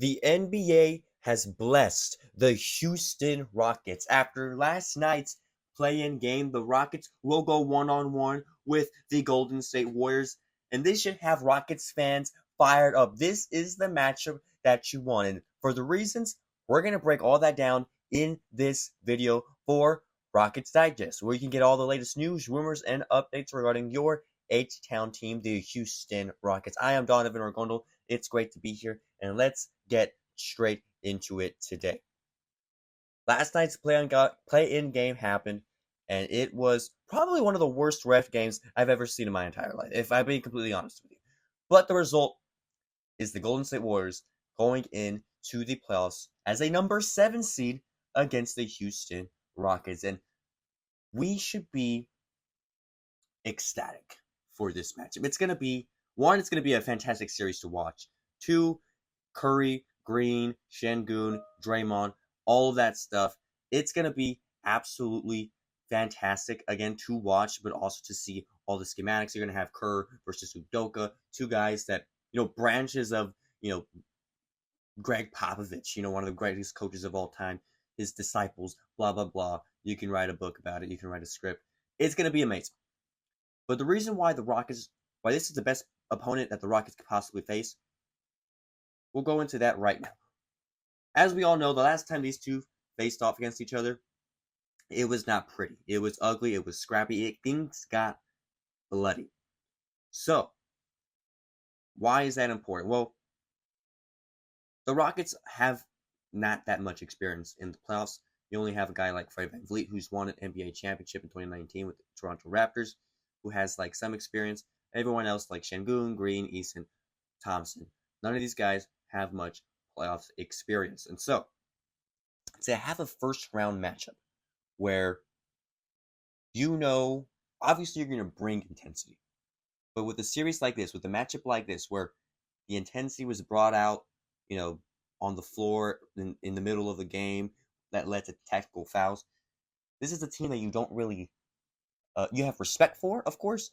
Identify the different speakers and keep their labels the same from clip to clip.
Speaker 1: The NBA has blessed the Houston Rockets. After last night's play-in game, the Rockets will go one-on-one with the Golden State Warriors, and this should have Rockets fans fired up. This is the matchup that you wanted. For the reasons, we're going to break all that down in this video for Rockets Digest, where you can get all the latest news, rumors, and updates regarding your H-Town team, the Houston Rockets. I am Donovan Ricondo. It's great to be here, and let's get straight into it today. Last night's play-in game happened, and it was probably one of the worst ref games I've ever seen in my entire life, if I'm being completely honest with you. But the result is the Golden State Warriors going into the playoffs as a number 7 seed against the Houston Rockets, and we should be ecstatic for this matchup. It's going to be a fantastic series to watch. 2, Curry, Green, Şengün, Draymond, all of that stuff. It's going to be absolutely fantastic, again, to watch, but also to see all the schematics. You're going to have Kerr versus Udoka, two guys that, branches of, Greg Popovich, one of the greatest coaches of all time, his disciples, blah, blah, blah. You can write a book about it. You can write a script. It's going to be amazing. But the reason why this is the best opponent that the Rockets could possibly face, we'll go into that right now. As we all know, the last time these two faced off against each other, it was not pretty. It was ugly. It was scrappy. Things got bloody. So, why is that important? Well, the Rockets have not that much experience in the playoffs. You only have a guy like VanVleet, who's won an NBA championship in 2019 with the Toronto Raptors, who has some experience. Everyone else like Şengün, Green, Eason, Thompson. None of these guys have much playoff experience. And so, to have a first round matchup where obviously you're going to bring intensity. But with a series like this, with a matchup like this, where the intensity was brought out, on the floor in the middle of the game that led to tactical fouls, this is a team that you don't really you have respect for, of course,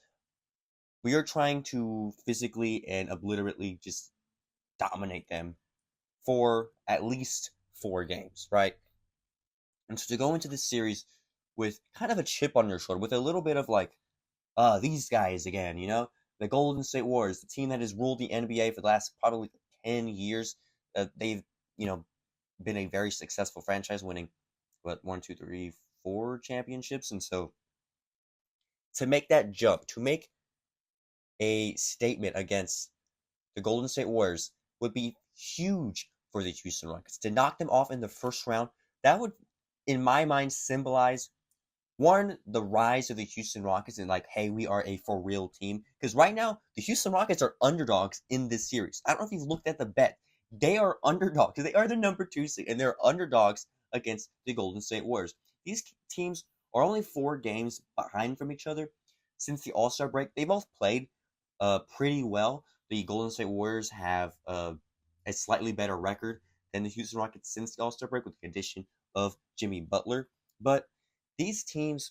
Speaker 1: but you're trying to physically and obliterately just dominate them for at least 4 games, right? And so to go into this series with kind of a chip on your shoulder, with a little bit of these guys again, the Golden State Warriors, the team that has ruled the NBA for the last probably 10 years, they've, been a very successful franchise, winning, 1, 2, 3, 4 championships. And so to make that jump, to make a statement against the Golden State Warriors would be huge for the Houston Rockets. To knock them off in the first round, that would, in my mind, symbolize, one, the rise of the Houston Rockets and hey, we are a for real team. Because right now, the Houston Rockets are underdogs in this series. I don't know if you've looked at the bet. They are underdogs. They are the number 2 seed, and they're underdogs against the Golden State Warriors. These teams are only 4 games behind from each other since the All-Star break. They both played pretty well. The Golden State Warriors have a slightly better record than the Houston Rockets since the All-Star break, with the addition of Jimmy Butler. But these teams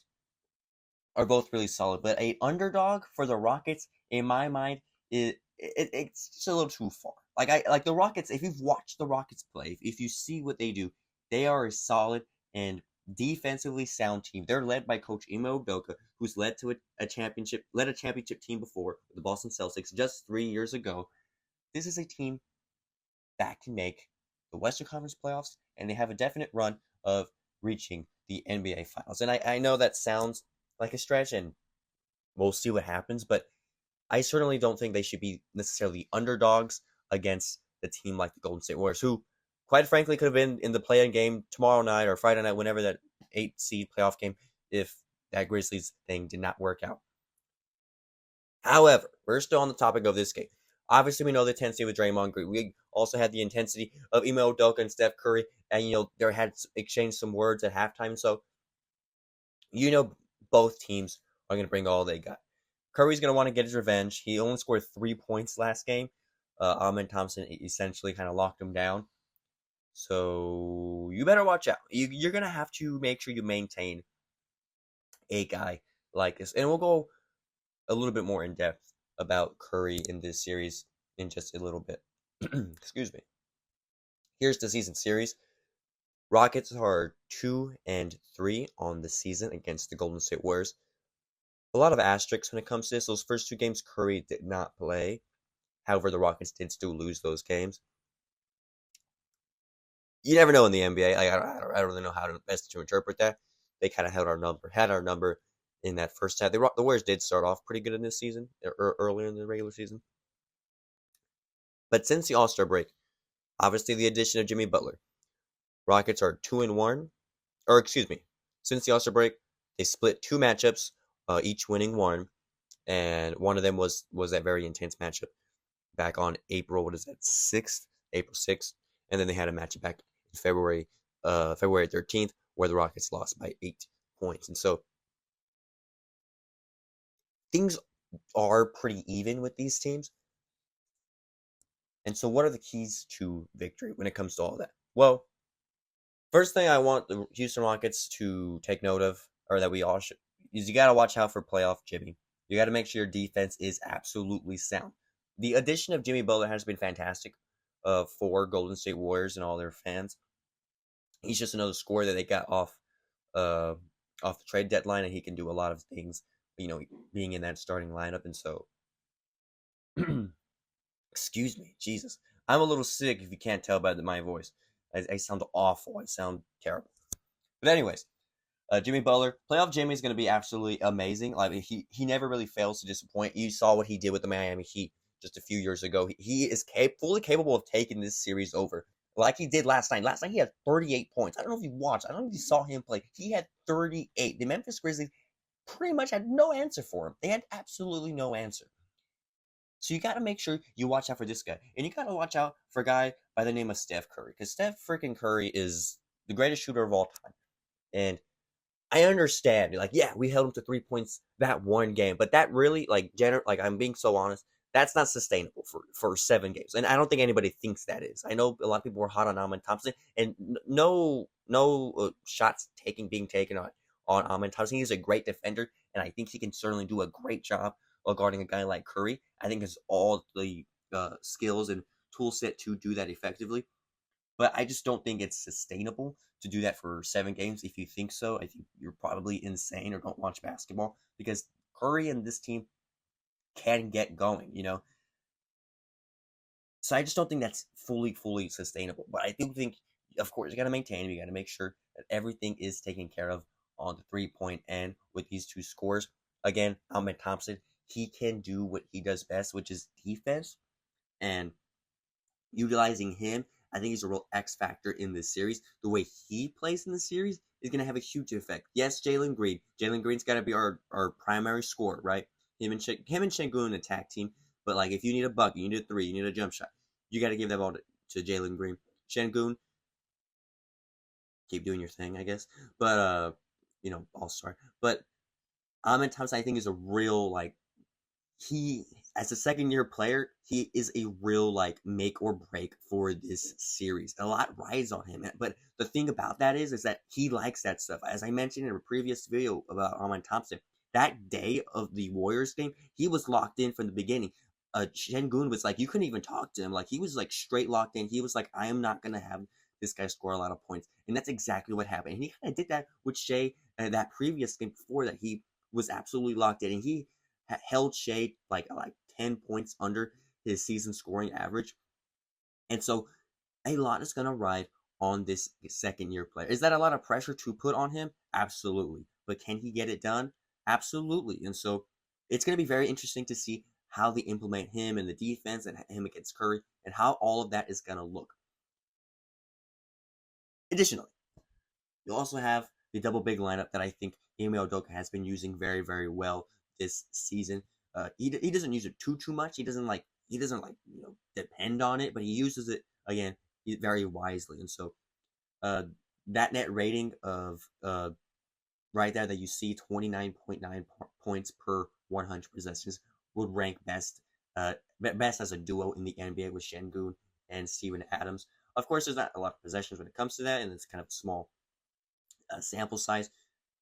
Speaker 1: are both really solid. But an underdog for the Rockets, in my mind, it's just a little too far. Like the Rockets, if you've watched the Rockets play, if you see what they do, they are a solid and defensively sound team. They're led by Coach Ime Udoka, who's led a championship team before, the Boston Celtics, just 3 years ago. This is a team that can make the Western Conference playoffs, and they have a definite run of reaching the NBA Finals. And I know that sounds like a stretch, and we'll see what happens, but I certainly don't think they should be necessarily underdogs against the team like the Golden State Warriors, who, quite frankly, could have been in the play-in game tomorrow night or Friday night, whenever that 8-seed playoff game, if that Grizzlies thing did not work out. However, we're still on the topic of this game. Obviously, we know the intensity with Draymond Green. We also had the intensity of Ime Udoka and Steph Curry, and, they had exchanged some words at halftime. So, both teams are going to bring all they got. Curry's going to want to get his revenge. He only scored 3 points last game. Amen Thompson essentially kind of locked him down. So you better watch out. You're going to have to make sure you maintain a guy like this. And we'll go a little bit more in depth about Curry in this series in just a little bit. Excuse me. Here's the season series. Rockets are 2-3 on the season against the Golden State Warriors. A lot of asterisks when it comes to this. Those first 2 games, Curry did not play. However, the Rockets did still lose those games. You never know in the NBA. I don't really know how best to interpret that. They kind of had our number in that first half. The Warriors did start off pretty good in this season, earlier in the regular season. But since the All-Star break, obviously the addition of Jimmy Butler, Rockets are 2-1. Or excuse me, since the All-Star break, they split 2 matchups, each winning 1, and one of them was that very intense matchup back on April 6th, April 6th, and then they had a matchup back in February 13th, where the Rockets lost by 8 points. And so things are pretty even with these teams. And so what are the keys to victory when it comes to all that? Well, first thing I want the Houston Rockets to take note of, or that we all should, is you got to watch out for playoff Jimmy. You got to make sure your defense is absolutely sound. The addition of Jimmy Butler has been fantastic for Golden State Warriors and all their fans. He's just another scorer that they got off the trade deadline, and he can do a lot of things, being in that starting lineup. And so, excuse me, Jesus. I'm a little sick if you can't tell by my voice. I sound awful. I sound terrible. But anyways, Jimmy Butler, playoff Jimmy is going to be absolutely amazing. Like he never really fails to disappoint. You saw what he did with the Miami Heat just a few years ago. He is fully capable of taking this series over, like he did last night. Last night he had 38 points. I don't know if you watched. I don't know if you saw him play. He had 38. The Memphis Grizzlies pretty much had no answer for him. They had absolutely no answer. So you got to make sure you watch out for this guy. And you got to watch out for a guy by the name of Steph Curry. Because Steph freaking Curry is the greatest shooter of all time. And I understand. Like, yeah, we held him to 3 points that one game. But that really, I'm being so honest, that's not sustainable for 7 games. And I don't think anybody thinks that is. I know a lot of people were hot on Amen Thompson. And no shots being taken on Amen Thompson. He's a great defender. And I think he can certainly do a great job guarding a guy like Curry. I think has all the skills and tool set to do that effectively. But I just don't think it's sustainable to do that for 7 games. If you think so, I think you're probably insane or don't watch basketball, because Curry and this team can get going, So I just don't think that's fully sustainable. But I do think, of course, you got to maintain. You got to make sure that everything is taken care of on the 3-point end with these 2 scores. Again, Amen Thompson, he can do what he does best, which is defense. And utilizing him, I think he's a real X factor in this series. The way he plays in the series is going to have a huge effect. Yes, Jalen Green. Jalen Green's got to be our primary scorer, right? Him and Şengün attack team. But like, if you need a bucket, you need a 3, you need a jump shot, you got to give that ball to Jalen Green. Şengün, keep doing your thing, I guess. But all-star. But Amen Thompson, I think, is a real he, as a second-year player, he is a real make or break for this series. A lot rides on him. But the thing about that is that he likes that stuff. As I mentioned in a previous video about Amen Thompson, that day of the Warriors game, he was locked in from the beginning. Şengün was you couldn't even talk to him. He was straight locked in. He was I am not going to have this guy score a lot of points. And that's exactly what happened. And he kind of did that with Shai that previous game before that. He was absolutely locked in. And he held Shai like 10 points under his season scoring average. And so a lot is going to ride on this second-year player. Is that a lot of pressure to put on him? Absolutely. But can he get it done? Absolutely. And so it's going to be very interesting to see how they implement him in the defense and him against Curry and how all of that is going to look. Additionally, you also have the double big lineup that I think Ime Udoka has been using very, very well this season. He doesn't use it too much. He doesn't depend on it, but he uses it again very wisely. And so that net rating of right there that you see, 29.9 points per 100 possessions, would rank best as a duo in the NBA with Şengün and Steven Adams. Of course, there's not a lot of possessions when it comes to that, and it's kind of a small sample size.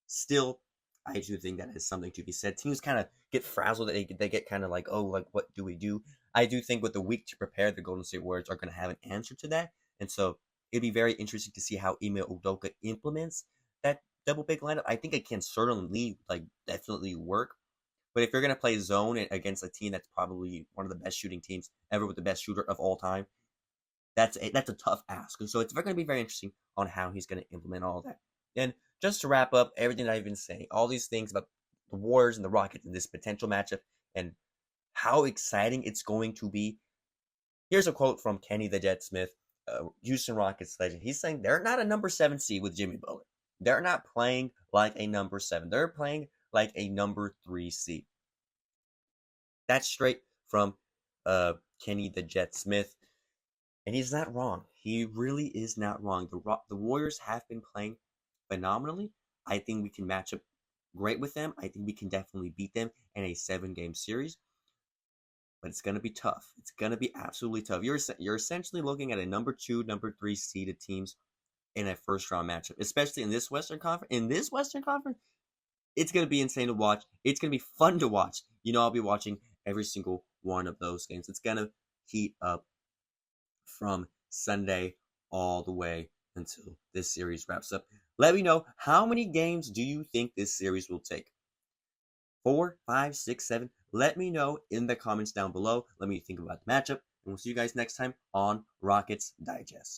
Speaker 1: Still, I do think that is something to be said. Teams kind of get frazzled. They get kind of what do we do? I do think with the week to prepare, the Golden State Warriors are going to have an answer to that. And so it'd be very interesting to see how Ime Udoka implements that double big lineup. I think it can certainly definitely work. But if you're gonna play zone against a team that's probably one of the best shooting teams ever with the best shooter of all time, that's a tough ask. So it's going to be very interesting on how he's going to implement all that. And just to wrap up everything I've been saying, all these things about the Warriors and the Rockets and this potential matchup and how exciting it's going to be. Here's a quote from Kenny the Jet Smith, Houston Rockets legend. He's saying they're not a number 7 seed with Jimmy Butler. They're not playing like a number 7. They're playing like a number 3 seed. That's straight from Kenny the Jet Smith. And he's not wrong. He really is not wrong. The Warriors have been playing phenomenally. I think we can match up great with them. I think we can definitely beat them in a 7-game series. But it's going to be tough. It's going to be absolutely tough. You're essentially looking at a number 2, number 3 seeded teams in a first-round matchup, especially in this Western Conference. In this Western Conference, it's going to be insane to watch. It's going to be fun to watch. I'll be watching every single one of those games. It's going to heat up from Sunday all the way until this series wraps up. Let me know, how many games do you think this series will take? 4, 5, 6, 7? Let me know in the comments down below. Let me think about the matchup, and we'll see you guys next time on Rockets Digest.